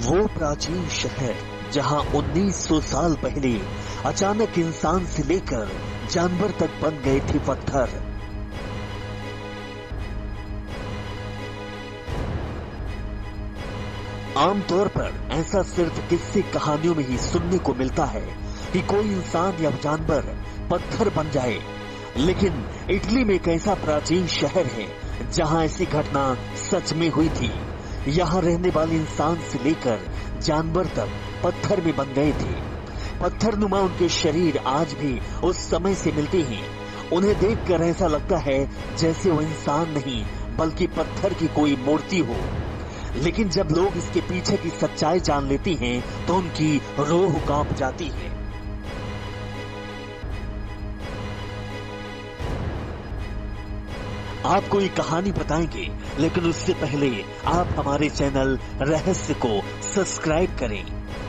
वो प्राचीन शहर जहां 1900 साल पहले अचानक इंसान से लेकर जानवर तक बन गए थे पत्थर। आमतौर पर ऐसा सिर्फ किस्से कहानियों में ही सुनने को मिलता है कि कोई इंसान या जानवर पत्थर बन जाए, लेकिन इटली में एक ऐसा प्राचीन शहर है जहां ऐसी घटना सच में हुई थी। यहाँ रहने वाले इंसान से लेकर जानवर तक पत्थर में बन गए थे। पत्थरनुमा उनके शरीर आज भी उस समय से मिलते हैं। उन्हें देखकर ऐसा लगता है जैसे वो इंसान नहीं बल्कि पत्थर की कोई मूर्ति हो। लेकिन जब लोग इसके पीछे की सच्चाई जान लेती हैं तो उनकी रूह कांप जाती है। आपको ये कहानी बताएंगे, लेकिन उससे पहले आप हमारे चैनल रहस्य को सब्सक्राइब करें।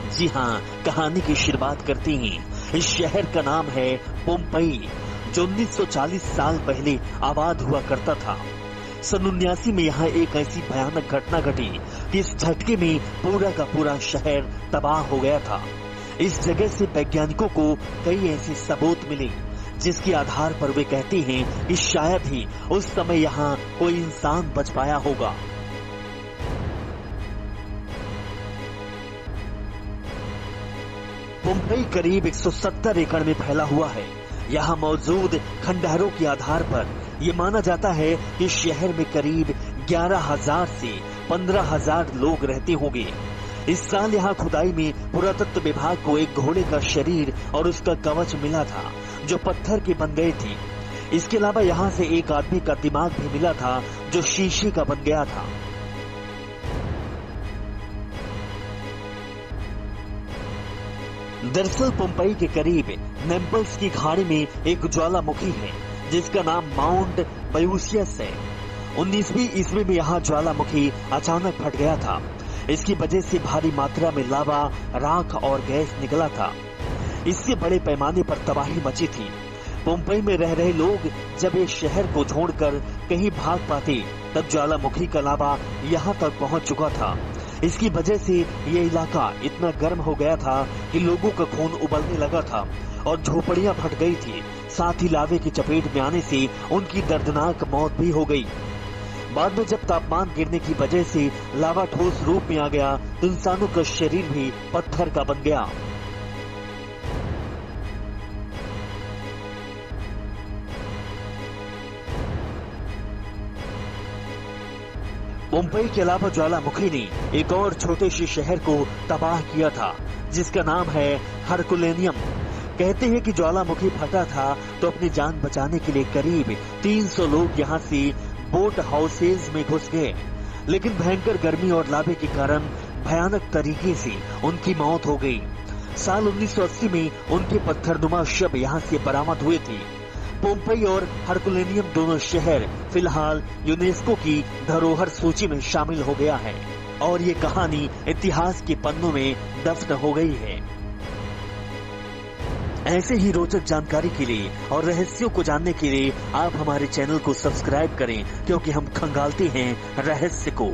जी हाँ, कहानी की शुरुआत करते हैं। इस शहर का नाम है पोम्पई, जो 1940 साल पहले आबाद हुआ करता था। सन 1979 में यहाँ एक ऐसी भयानक घटना घटी कि इस झटके में पूरा का पूरा शहर तबाह हो गया था। इस जगह से वैज्ञानिकों को कई ऐसे सबूत मिले जिसके आधार पर वे कहते हैं कि शायद ही उस समय यहाँ कोई इंसान बच पाया होगा। पोम्पई करीब 170 एकड़ में फैला हुआ है। यहाँ मौजूद खंडहरों के आधार पर यह माना जाता है कि शहर में करीब 11,000 से 15,000 लोग रहते होंगे। इस साल यहाँ खुदाई में पुरातत्व विभाग को एक घोड़े का शरीर और उसका कवच मिला था जो पत्थर के बन गए थे। इसके अलावा यहाँ से एक आदमी का दिमाग भी मिला था जो शीशे का बन गया था। दरअसल पोम्पई के करीब नेपल्स की खाड़ी में एक ज्वालामुखी है जिसका नाम माउंट वेसुवियस है। 19वीं ईस्वी में यहाँ ज्वालामुखी अचानक फट गया था। इसकी वजह से भारी मात्रा में लावा, राख और गैस निकला था। इससे बड़े पैमाने पर तबाही मची थी। पोम्पई में रह रहे लोग जब इस शहर को छोड़कर कहीं भाग पाते तब ज्वालामुखी का लावा यहाँ तक पहुँच चुका था। इसकी वजह से ये इलाका इतना गर्म हो गया था कि लोगों का खून उबलने लगा था और झोपड़ियां फट गई थी। साथ ही लावे की चपेट में आने से उनकी दर्दनाक मौत भी हो गई। बाद में जब तापमान गिरने की वजह से लावा ठोस रूप में आ गया तो इंसानों का शरीर भी पत्थर का बन गया। पोम्पई के अलावा ज्वालामुखी ने एक और छोटे से शहर को तबाह किया था जिसका नाम है हरकुलेनियम। कहते हैं कि ज्वालामुखी फटा था तो अपनी जान बचाने के लिए करीब 300 लोग यहाँ से बोट हाउसेज में घुस गए, लेकिन भयंकर गर्मी और लावे के कारण भयानक तरीके से उनकी मौत हो गई। साल 1980 में उनके पत्थरनुमा शव यहाँ से बरामद हुए थे। पोम्पई और हरकुलेनियम दोनों शहर फिलहाल यूनेस्को की धरोहर सूची में शामिल हो गया है और ये कहानी इतिहास के पन्नों में दफन हो गई है। ऐसे ही रोचक जानकारी के लिए और रहस्यों को जानने के लिए आप हमारे चैनल को सब्सक्राइब करें, क्योंकि हम खंगालते हैं रहस्य को।